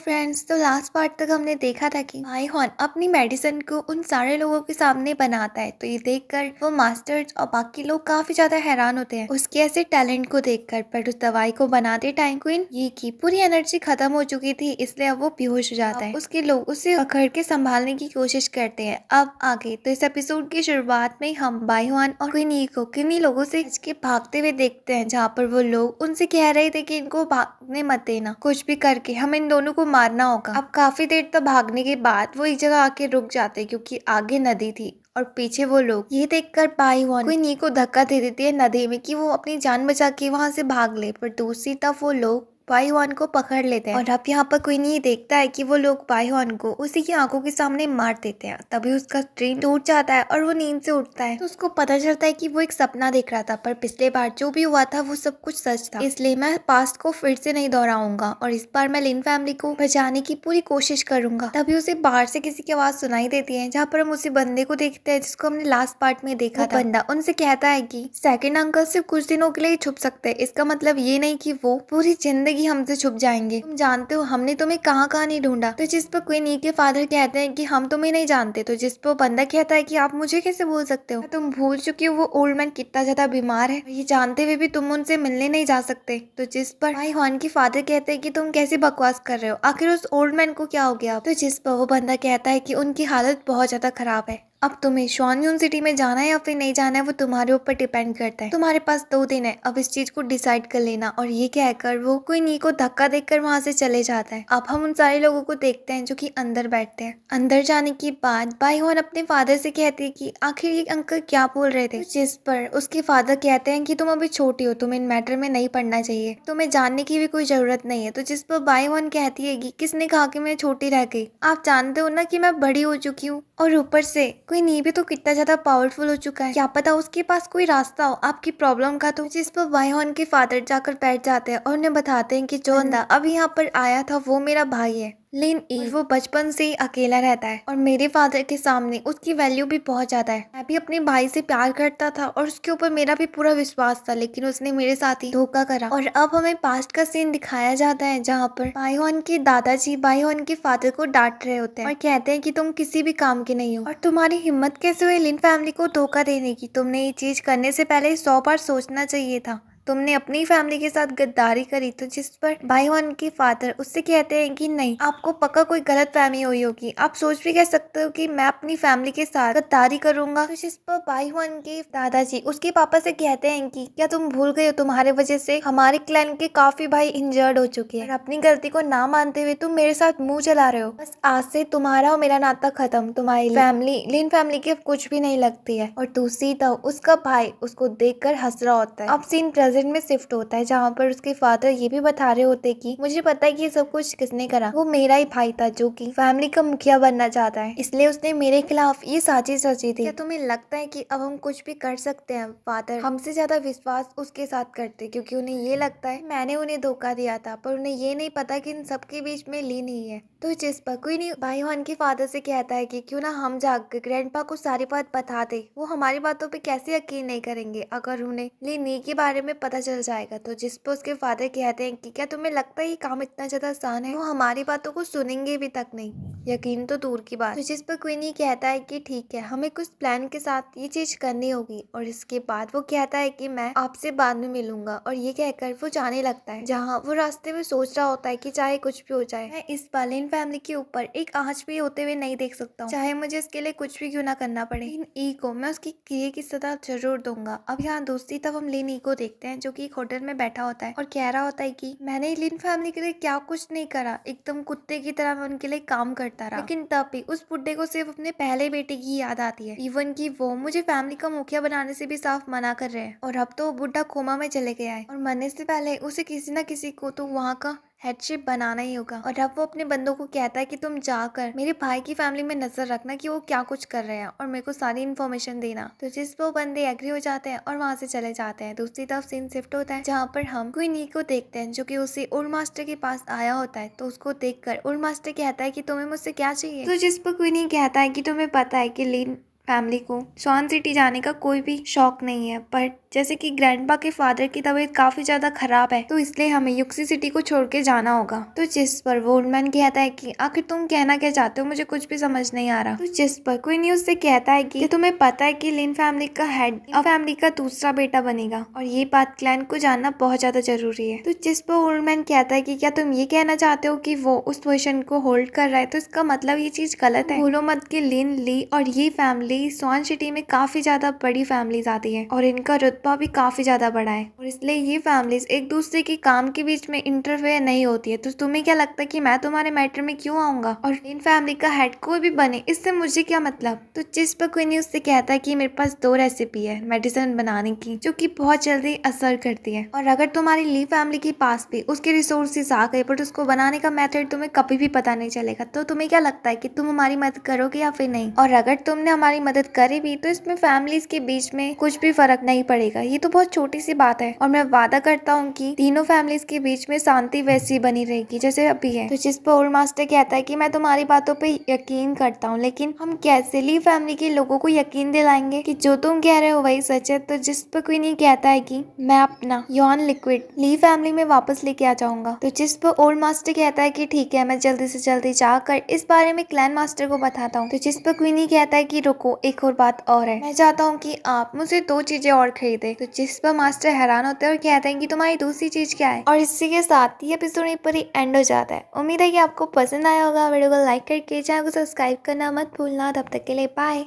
Friends, तो last part तक हमने देखा था कि भाई हॉन अपनी मेडिसिन को उन सारे लोगों के सामने बनाता है। तो ये देखकर वो मास्टर्स और बाकी लोग काफी ज्यादा हैरान होते हैं उसके ऐसे टैलेंट को देखकर। पर उस दवाई को बनाते टाइम क्वीन ये की पूरी एनर्जी खत्म हो चुकी थी, इसलिए अब वो बेहोश हो जाता है। उसके लोग उसे पकड़ के संभालने की कोशिश करते हैं। अब आगे तो इस एपिसोड की शुरुआत में हम बाईवान और क्वीन ई को किन्हीं लोगों से बच के भागते हुए देखते हैं, जहाँ पर वो लोग उनसे कह रहे थे कि इनको भागने मत देना, कुछ भी करके हम इन दोनों को मारना होगा। अब काफी देर तक भागने के बाद वो एक जगह आके रुक जाते क्योंकि आगे नदी थी और पीछे वो लोग। ये देखकर बाईवान क्वीन ई को धक्का दे देती है नदी में कि वो अपनी जान बचा के वहां से भाग ले। पर दूसरी तरफ वो लोग बाईवान को पकड़ लेते हैं और अब यहाँ पर क्वीन ये देखता है कि वो लोग बाईवान को उसी की आंखों के सामने मार देते हैं। तभी उसका ड्रीम टूट जाता है और वो नींद से उठता है। तो उसको पता चलता है कि वो एक सपना देख रहा था, पर पिछले बार जो भी हुआ था वो सब कुछ सच था, इसलिए मैं पास्ट को फिर से नहीं दोहराऊंगा और इस बार मैं लिन फैमिली को बचाने की पूरी कोशिश करूंगा। तभी उसे बाहर से किसी की आवाज सुनाई देती है, जहाँ पर हम उसी बंदे को देखते हैं जिसको हमने लास्ट पार्ट में देखा था। बंदा उनसे कहता है कि सेकंड अंकल सिर्फ कुछ दिनों के लिए छुप सकते हैं, इसका मतलब ये नहीं कि वो पूरी जिंदगी हमसे छुप जाएंगे। तुम जानते हो हमने तुम्हें कहाँ कहाँ नहीं ढूंढा। तो जिस पर क्वीन ई के फादर कहते हैं कि हम तुम्हें नहीं जानते। तो जिस पर बंदा कहता है कि आप मुझे कैसे भूल सकते हो, तुम भूल चुके हो वो ओल्ड मैन कितना ज्यादा बीमार है, ये जानते हुए भी तुम उनसे मिलने नहीं जा सकते। तो जिस पर भाई हॉन के फादर कहते हैं कि तुम कैसी बकवास कर रहे हो, आखिर उस ओल्ड मैन को क्या हो गया। तो जिस पर वो बंदा कहता है कि उनकी हालत बहुत ज्यादा खराब है, अब तुम्हें शॉनयून सिटी में जाना है या फिर नहीं जाना है वो तुम्हारे ऊपर डिपेंड करता है, तुम्हारे पास 2 दिन है, अब इस चीज को डिसाइड कर लेना। और ये कहकर वो क्वीन ई को धक्का देकर वहां से चले जाता है। अब हम उन सारे लोगों को देखते हैं जो कि अंदर बैठते हैं। अंदर जाने के बाद बाईहोन अपने फादर से कहती है कि आखिर ये अंकल क्या बोल रहे थे। तो जिस पर उसके फादर कहते हैं कि तुम अभी छोटी हो, तुम्हें इन मैटर में नहीं पढ़ना चाहिए, तुम्हें जानने की भी कोई जरूरत नहीं है। तो जिस पर बाईहोन कहती है कि किसने कहा कि मैं छोटी रह गई, आप जानते हो ना कि मैं बड़ी हो चुकी हूँ, और ऊपर से कोई नी भी तो कितना ज्यादा पावरफुल हो चुका है, क्या पता उसके पास कोई रास्ता हो आपकी प्रॉब्लम का। तो जिस पर बाईहोन के फादर जाकर बैठ जाते हैं और उन्हें बताते हैं कि जो बंदा अभी यहाँ पर आया था वो मेरा भाई है लिन ई, वो बचपन से ही अकेला रहता है और मेरे फादर के सामने उसकी वैल्यू भी बहुत ज्यादा है। मैं भी अपने भाई से प्यार करता था और उसके ऊपर मेरा भी पूरा विश्वास था, लेकिन उसने मेरे साथ ही धोखा करा। और अब हमें पास्ट का सीन दिखाया जाता है, जहाँ पर बाईहोन के दादाजी बाईहोन के फादर को डांट रहे होते हैं और कहते हैं कि तुम किसी भी काम के नहीं हो और तुम्हारी हिम्मत कैसे हुई लिन फैमिली को धोखा देने की, तुमने ये चीज करने से पहले 100 बार सोचना चाहिए था, तुमने अपनी फैमिली के साथ गद्दारी करी। तो जिस पर बाईहोन के फादर उससे कहते हैं कि नहीं, आपको पक्का कोई गलत फहमी हुई होगी, आप सोच भी कह सकते हो कि मैं अपनी फैमिली के साथ गद्दारी करूंगा। तो जिस पर बाईहोन के दादाजी उसके पापा से कहते हैं कि क्या तुम भूल गए हो, तुम्हारे वजह से हमारे क्लैन के काफी भाई इंजर्ड हो चुके हैं, अपनी गलती को ना मानते हुए तुम मेरे साथ मुंह चला रहे हो, बस आज से तुम्हारा और मेरा नाता खत्म, तुम्हारी फैमिली लिन फैमिली के कुछ भी नहीं लगती है। और दूसरी तरफ उसका भाई उसको देखकर हंस रहा होता है। अब सीन प्रेजेंट में शिफ्ट होता है, जहाँ पर उसके फादर ये भी बता रहे होते कि मुझे पता है कि ये सब कुछ किसने करा, वो मेरा ही भाई था जो कि फैमिली का मुखिया बनना चाहता है, इसलिए उसने मेरे खिलाफ ये साजिश रची थी। क्या तुम्हें लगता है कि अब हम कुछ भी कर सकते हैं? फादर हमसे ज्यादा विश्वास उसके साथ करते क्योंकि उन्हें ये लगता है मैंने उन्हें धोखा दिया था, पर उन्हें ये नहीं पता कि इन सबके बीच में ली नहीं है। तो जिस पर कोई नहीं बाईहोन के फादर से कहता है कि क्यों ना हम जाकर ग्रैंडपा को सारी बात बता दे, वो हमारी बातों पे कैसे यकीन नहीं करेंगे अगर उन्हें ली के बारे में पता चल जाएगा। तो जिस पर उसके फादर कहते हैं कि क्या तुम्हें लगता है ये काम इतना ज्यादा आसान है, वो हमारी बातों को सुनेंगे भी तक नहीं, यकीन तो दूर की बात। तो जिस पर क्वीन ये कहता है कि ठीक है, हमें कुछ प्लान के साथ ये चीज करनी होगी। और इसके बाद वो कहता है कि मैं आपसे बाद में मिलूंगा, और ये कहकर वो जाने लगता है, जहाँ वो रास्ते में सोच रहा होता है कि चाहे कुछ भी हो जाए, मैं इस बालिन फैमिली के ऊपर एक आंच भी होते हुए नहीं देख सकता हूँ, चाहे मुझे इसके लिए कुछ भी क्यों ना करना पड़े। इन ई को मैं उसकी किए की सजा जरूर दूंगा। अब यहाँ दूसरी तरफ हम लिन ई को देखते हैं, जो कि एक होटल में बैठा होता है और कह रहा होता है कि मैंने लिन फैमिली के लिए क्या कुछ नहीं करा, एकदम कुत्ते की तरह मैं उनके लिए काम करता रहा, लेकिन तब भी उस बुड्ढे को सिर्फ अपने पहले बेटे की याद आती है, इवन की वो मुझे फैमिली का मुखिया बनाने से भी साफ मना कर रहे हैं। और अब तो वो बुड्ढा कोमा में चले गया है और मरने से पहले उसे किसी न किसी को तो वहाँ का हेडशिप बनाना ही होगा। और अब वो अपने बंदों को कहता है कि तुम जाकर मेरे भाई की फैमिली में नजर रखना कि वो क्या कुछ कर रहे हैं और मेरे को सारी इन्फॉर्मेशन देना। तो जिस पर वो बंदे एग्री हो जाते हैं और वहां से चले जाते हैं। दूसरी तरफ सीन शिफ्ट होता है, जहाँ पर हम क्वीन ई को देखते हैं, जो कि उसी ओल्ड मास्टर के पास आया होता है। तो उसको देखकर ओल्ड मास्टर कहता है कि तुम्हें मुझसे क्या चाहिए। तो जिस पर क्वीन ई कहता है कि तुम्हें पता है कि लिन फैमिली को स्वान सिटी जाने का कोई भी शौक नहीं है, बट जैसे कि ग्रैंडपा के फादर की तबीयत काफी ज्यादा खराब है तो इसलिए हमें युक्सी सिटी को छोड़ के जाना होगा। तो जिस पर वो ओल्ड मैन कहता है कि आखिर तुम कहना क्या चाहते हो, मुझे कुछ भी समझ नहीं आ रहा। तो जिस पर क्वीन उससे कहता है कि तुम्हें पता है कि लिन फैमिली का हेड अब फैमिली का दूसरा बेटा बनेगा और ये बात क्लैन को जानना बहुत ज्यादा जरूरी है। तो जिस पर ओल्ड मैन कहता है कि क्या तुम ये कहना चाहते हो कि वो उस पोजीशन को होल्ड कर रहा है, तो इसका मतलब ये चीज गलत है। भूलो मत कि लिन, ली और ये फैमिली स्वान सिटी में काफी ज्यादा बड़ी फैमिलीज आती है और इनका रुतबा भी काफी ज्यादा बड़ा है और इसलिए ये फैमिलीज एक दूसरे के काम के बीच में इंटरफेयर नहीं होती है। तो तुम्हें क्या लगता है कि मैं तुम्हारे मैटर में क्यों आऊंगा और इन फैमिली का हेड कोई भी बने, इससे मुझे क्या मतलब। तो जिस पर क्वीनी उससे कहता है कि मेरे पास 2 रेसिपी है मेडिसिन बनाने की जो कि बहुत जल्दी असर करती है और अगर तुम्हारी ली फैमिली के पास भी उसके रिसोर्सेज आ गए बट उसको बनाने का मेथड तुम्हें कभी भी पता नहीं चलेगा। तो तुम्हें क्या लगता है कि तुम हमारी मदद करोगे या फिर नहीं, और अगर तुमने हमारी मदद करी भी तो इसमें फैमिलीज के बीच में कुछ भी फर्क नहीं पड़ेगा। ये तो बहुत छोटी सी बात है और मैं वादा करता हूँ कि तीनों फैमिलीज के बीच में शांति वैसी बनी रहेगी जैसे अभी है। तो जिस पर ओल्ड मास्टर कहता है कि मैं तुम्हारी बातों पे यकीन करता हूँ, लेकिन हम कैसे ली फैमिली के लोगों को यकीन दिलाएंगे कि जो तुम कह रहे हो वही सच है। तो जिस पर क्वीनी कहता है कि मैं अपना यौन लिक्विड ली फैमिली में वापस लेके आ जाऊंगा। तो जिस पर ओल्ड मास्टर कहता है कि ठीक है, मैं जल्दी से जल्दी जाकर इस बारे में क्लैन मास्टर को बताता हूँ। तो जिस पर क्वीनी कहता है कि रुको, एक और बात और है, मैं चाहता हूँ कि आप मुझे 2 चीजें और खरीदे। तो जिस पर मास्टर हैरान होते हैं और कहते हैं कि तुम्हारी दूसरी चीज क्या है। और इसी के साथ ही एपिसोड पर ही एंड हो जाता है। उम्मीद है कि आपको पसंद आया होगा। वीडियो को लाइक करके चैनल को सब्सक्राइब करना मत भूलना। तब तक के लिए बाय।